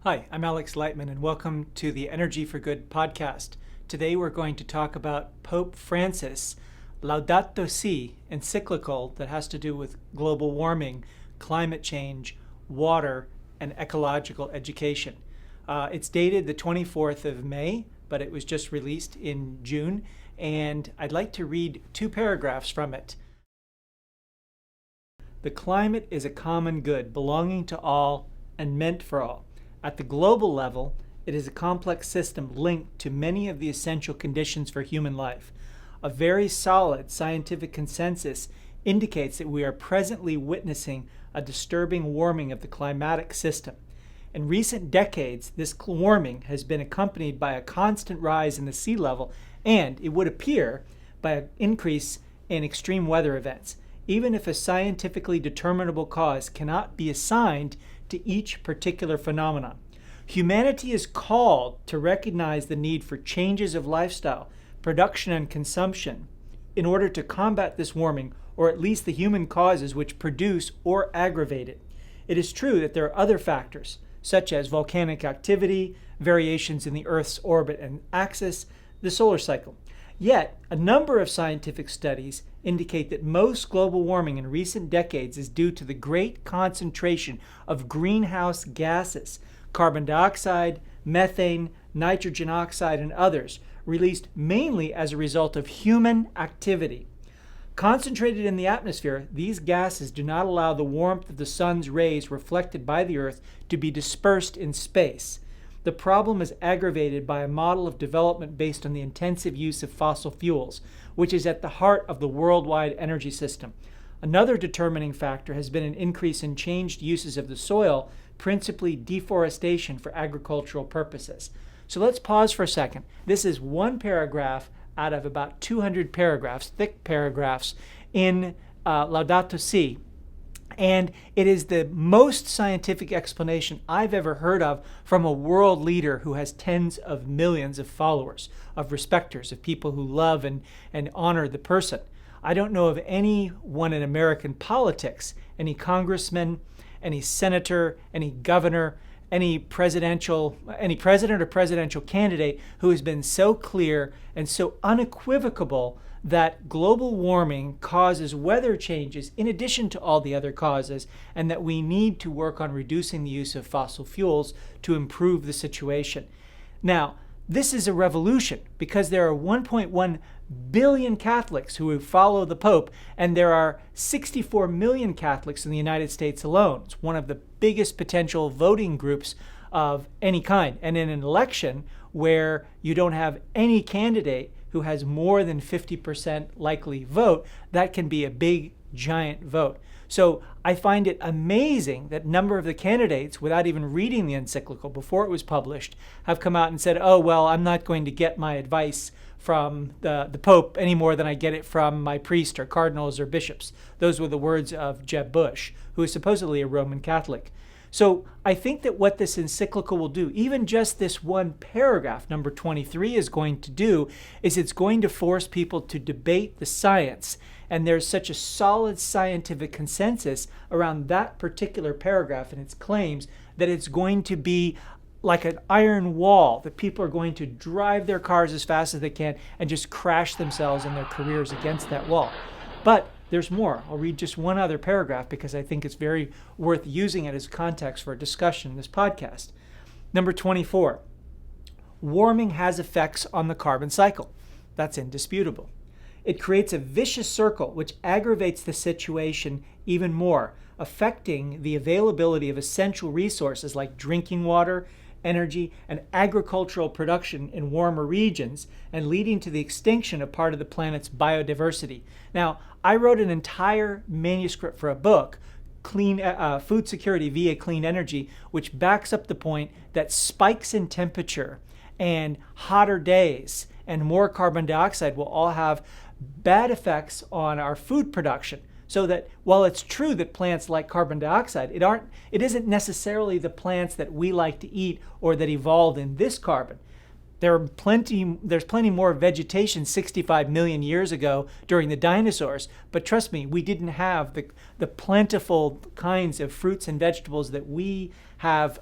Hi, I'm Alex Lightman, and welcome to the Energy for Good podcast. Today we're going to talk about Pope Francis' Laudato Si encyclical that has to do with global warming, climate change, water, and ecological education. It's dated the 24th of May, but it was just released in June, and I'd like to read two paragraphs from it. The climate is a common good belonging to all and meant for all. At the global level, it is a complex system linked to many of the essential conditions for human life. A very solid scientific consensus indicates that we are presently witnessing a disturbing warming of the climatic system. In recent decades, this warming has been accompanied by a constant rise in the sea level and, it would appear, by an increase in extreme weather events, even if a scientifically determinable cause cannot be assigned to each particular phenomenon. Humanity is called to recognize the need for changes of lifestyle, production, and consumption in order to combat this warming, or at least the human causes which produce or aggravate it. It is true that there are other factors, such as volcanic activity, variations in the Earth's orbit and axis, the solar cycle. Yet, a number of scientific studies indicate that most global warming in recent decades is due to the great concentration of greenhouse gases, carbon dioxide, methane, nitrogen oxide, and others, released mainly as a result of human activity. Concentrated in the atmosphere, these gases do not allow the warmth of the sun's rays reflected by the Earth to be dispersed in space. The problem is aggravated by a model of development based on the intensive use of fossil fuels, which is at the heart of the worldwide energy system. Another determining factor has been an increase in changed uses of the soil, principally deforestation for agricultural purposes. So let's pause for a second. This is one paragraph out of about 200 paragraphs, thick paragraphs, in Laudato Si. And it is the most scientific explanation I've ever heard of from a world leader who has tens of millions of followers, of respecters, of people who love and honor the person. I don't know of anyone in American politics, any congressman, any senator, any governor, any president or presidential candidate who has been so clear and so unequivocal that global warming causes weather changes in addition to all the other causes, and that we need to work on reducing the use of fossil fuels to improve the situation. Now, this is a revolution because there are 1.1 billion Catholics who follow the Pope, and there are 64 million Catholics in the United States alone. It's one of the biggest potential voting groups of any kind. And in an election where you don't have any candidate who has more than 50% likely vote, that can be a big, giant vote. So I find it amazing that a number of the candidates, without even reading the encyclical before it was published, have come out and said, oh, well, I'm not going to get my advice from the Pope any more than I get it from my priest or cardinals or bishops. Those were the words of Jeb Bush, who is supposedly a Roman Catholic. So I think that what this encyclical will do, even just this one paragraph, number 23, is going to do, is it's going to force people to debate the science. And there's such a solid scientific consensus around that particular paragraph and its claims that it's going to be like an iron wall, that people are going to drive their cars as fast as they can and just crash themselves and their careers against that wall. But there's more. I'll read just one other paragraph because I think it's very worth using it as context for a discussion in this podcast. Number 24, warming has effects on the carbon cycle. That's indisputable. It creates a vicious circle which aggravates the situation even more, affecting the availability of essential resources like drinking water, energy, and agricultural production in warmer regions, and leading to the extinction of part of the planet's biodiversity. Now, I wrote an entire manuscript for a book, Food Security via Clean Energy, which backs up the point that spikes in temperature and hotter days and more carbon dioxide will all have bad effects on our food production. So that while it's true that plants like carbon dioxide, it isn't necessarily the plants that we like to eat or that evolved in this carbon. There's plenty more vegetation 65 million years ago during the dinosaurs, but trust me, we didn't have the plentiful kinds of fruits and vegetables that we have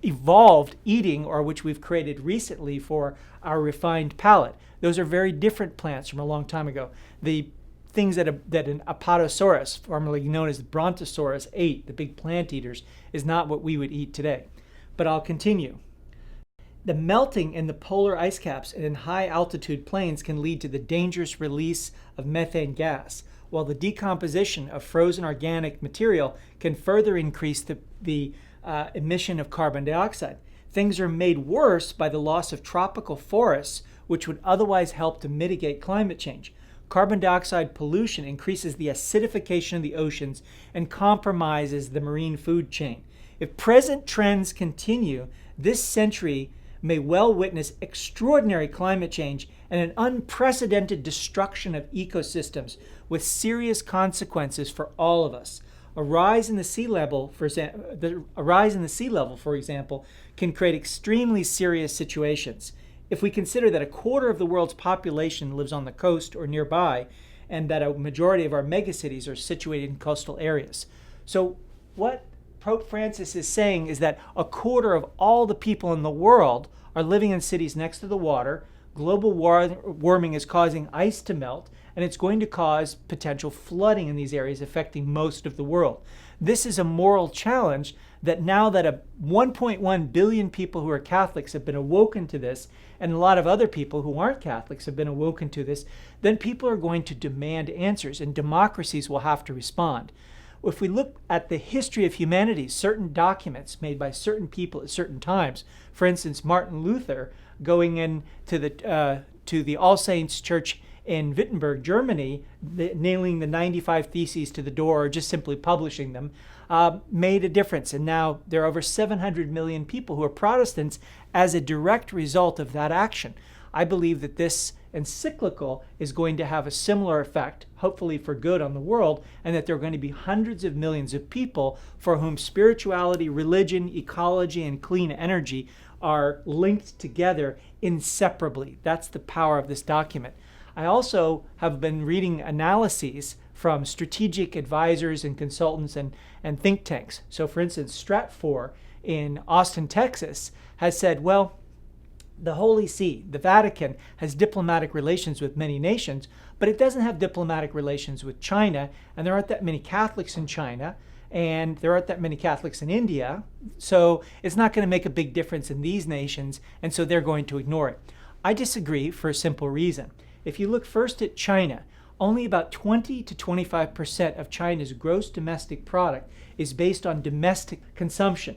evolved eating, or which we've created recently for our refined palate. Those are very different plants from a long time ago. The things that an Apatosaurus, formerly known as the Brontosaurus, ate, the big plant eaters, is not what we would eat today. But I'll continue. The melting in the polar ice caps and in high altitude plains can lead to the dangerous release of methane gas, while the decomposition of frozen organic material can further increase the emission of carbon dioxide. Things are made worse by the loss of tropical forests, which would otherwise help to mitigate climate change. Carbon dioxide pollution increases the acidification of the oceans and compromises the marine food chain. If present trends continue, this century may well witness extraordinary climate change and an unprecedented destruction of ecosystems with serious consequences for all of us. A rise in the sea level, for example, can create extremely serious situations. If we consider that a quarter of the world's population lives on the coast or nearby, and that a majority of our megacities are situated in coastal areas. So what Pope Francis is saying is that a quarter of all the people in the world are living in cities next to the water. Global warming is causing ice to melt, and it's going to cause potential flooding in these areas, affecting most of the world. This is a moral challenge that now that 1.1 billion people who are Catholics have been awoken to this, and a lot of other people who aren't Catholics have been awoken to this, then people are going to demand answers, and democracies will have to respond. If we look at the history of humanity, certain documents made by certain people at certain times, for instance, Martin Luther going in to the All Saints Church in Wittenberg, Germany, nailing the 95 Theses to the door, or just simply publishing them, made a difference. And now there are over 700 million people who are Protestants as a direct result of that action. I believe that this encyclical is going to have a similar effect, hopefully for good, on the world, and that there are going to be hundreds of millions of people for whom spirituality, religion, ecology, and clean energy are linked together inseparably. That's the power of this document. I also have been reading analyses from strategic advisors and consultants and think tanks. So for instance, Stratfor in Austin, Texas has said, well, the Holy See, the Vatican, has diplomatic relations with many nations, but it doesn't have diplomatic relations with China, and there aren't that many Catholics in China, and there aren't that many Catholics in India, so it's not going to make a big difference in these nations, and so they're going to ignore it. I disagree for a simple reason. If you look first at China, only about 20 to 25% of China's gross domestic product is based on domestic consumption.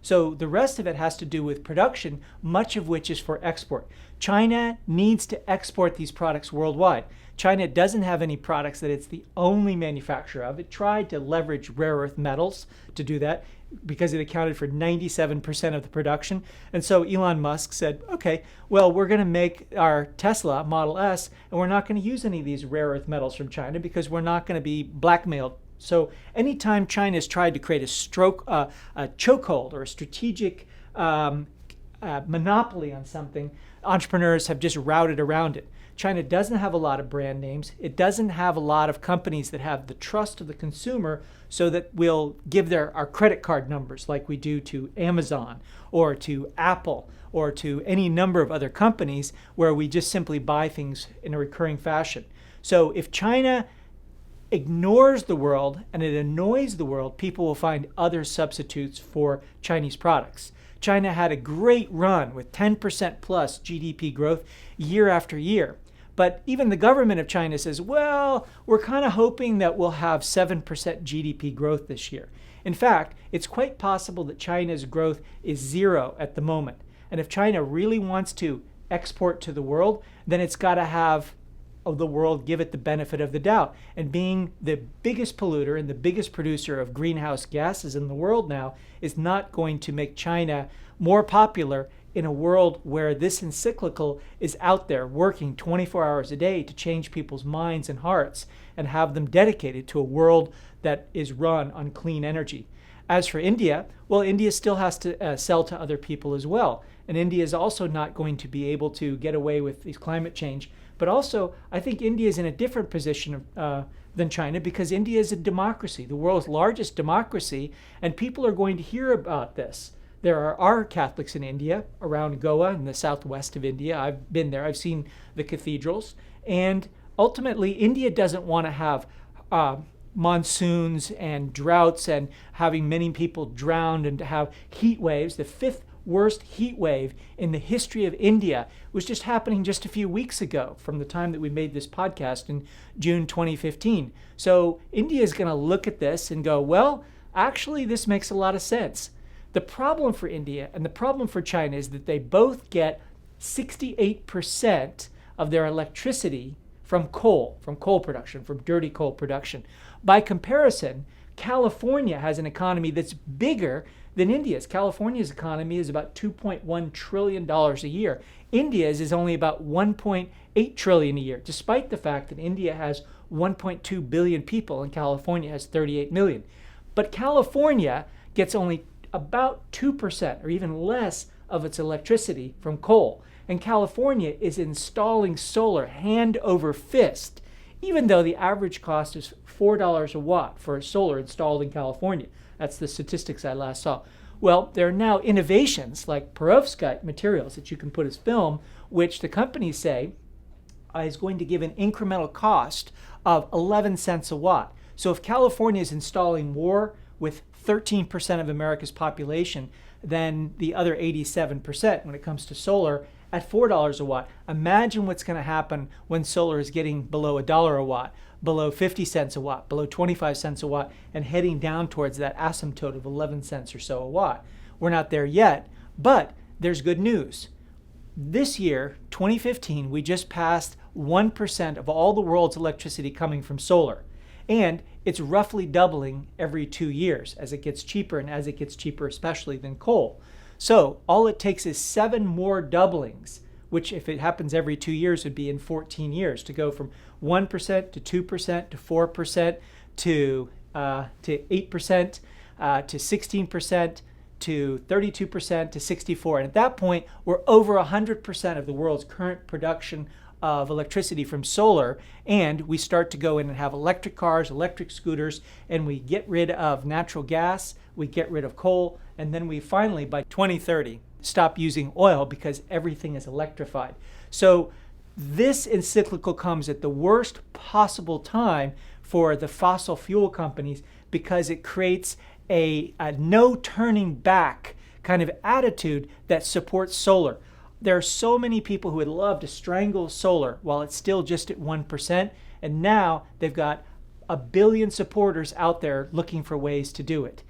So the rest of it has to do with production, much of which is for export. China needs to export these products worldwide. China doesn't have any products that it's the only manufacturer of. It tried to leverage rare earth metals to do that because it accounted for 97% of the production. And so Elon Musk said, okay, well, we're going to make our Tesla Model S, and we're not going to use any of these rare earth metals from China because we're not going to be blackmailed. So anytime China has tried to create a chokehold or a strategic monopoly on something, entrepreneurs have just routed around it. China doesn't have a lot of brand names. It doesn't have a lot of companies that have the trust of the consumer so that we'll give our credit card numbers like we do to Amazon or to Apple or to any number of other companies where we just simply buy things in a recurring fashion. So if China ignores the world and it annoys the world, people will find other substitutes for Chinese products. China had a great run with 10% plus GDP growth year after year. But even the government of China says, well, we're kind of hoping that we'll have 7% GDP growth this year. In fact, it's quite possible that China's growth is zero at the moment. And if China really wants to export to the world, then it's got to have the world give it the benefit of the doubt. And being the biggest polluter and the biggest producer of greenhouse gases in the world now is not going to make China more popular in a world where this encyclical is out there working 24 hours a day to change people's minds and hearts and have them dedicated to a world that is run on clean energy. As for India, well, India still has to sell to other people as well. And India is also not going to be able to get away with this climate change. But also, I think India is in a different position than China because India is a democracy, the world's largest democracy, and people are going to hear about this. There are Catholics in India, around Goa in the southwest of India. I've been there. I've seen the cathedrals. And ultimately, India doesn't want to have monsoons and droughts and having many people drowned and to have heat waves. The fifth worst heat wave in the history of India was just happening just a few weeks ago from the time that we made this podcast in June 2015. So India is going to look at this and go, well, actually, this makes a lot of sense. The problem for India and the problem for China is that they both get 68% of their electricity from coal production, from dirty coal production. By comparison, California has an economy that's bigger than India's. California's economy is about $2.1 trillion a year. India's is only about $1.8 trillion a year, despite the fact that India has 1.2 billion people and California has 38 million. But California gets only about 2% or even less of its electricity from coal. And California is installing solar hand over fist, even though the average cost is $4 a watt for solar installed in California. That's the statistics I last saw. Well, there are now innovations like perovskite materials that you can put as film, which the companies say is going to give an incremental cost of 11 cents a watt. So if California is installing more with 13% of America's population than the other 87% when it comes to solar at $4 a watt, imagine what's going to happen when solar is getting below $1 a watt, below 50 cents a watt, below 25 cents a watt, and heading down towards that asymptote of 11 cents or so a watt. We're not there yet, but there's good news. This year, 2015, we just passed 1% of all the world's electricity coming from solar. And it's roughly doubling every 2 years as it gets cheaper, and as it gets cheaper especially than coal. So all it takes is 7 more doublings, which if it happens every 2 years would be in 14 years, to go from 1% to 2% to 4% to 8% to 16% to 32% to 64%. And at that point, we're over 100% of the world's current production of electricity from solar, and we start to go in and have electric cars, electric scooters, and we get rid of natural gas, we get rid of coal, and then we finally, by 2030, stop using oil because everything is electrified. So this encyclical comes at the worst possible time for the fossil fuel companies because it creates a no turning back kind of attitude that supports solar. There are so many people who would love to strangle solar while it's still just at 1%, and now they've got 1 billion supporters out there looking for ways to do it.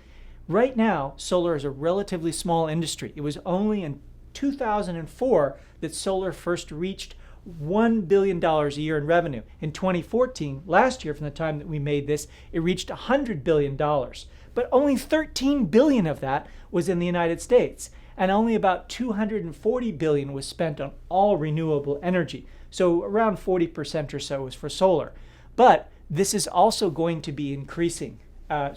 Right now, solar is a relatively small industry. It was only in 2004 that solar first reached $1 billion a year in revenue. In 2014, last year from the time that we made this, it reached $100 billion. But only 13 billion of that was in the United States. And only about 240 billion was spent on all renewable energy. So around 40% or so was for solar. But this is also going to be increasing.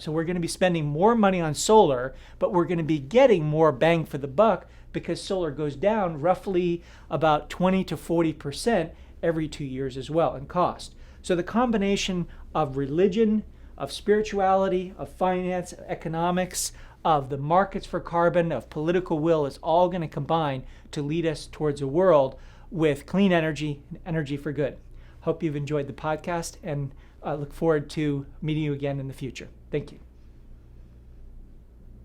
So we're going to be spending more money on solar, but we're going to be getting more bang for the buck because solar goes down roughly about 20 to 40% every 2 years as well in cost. So the combination of religion, of spirituality, of finance, of economics, of the markets for carbon, of political will is all going to combine to lead us towards a world with clean energy and energy for good. Hope you've enjoyed the podcast and look forward to meeting you again in the future. Thank you.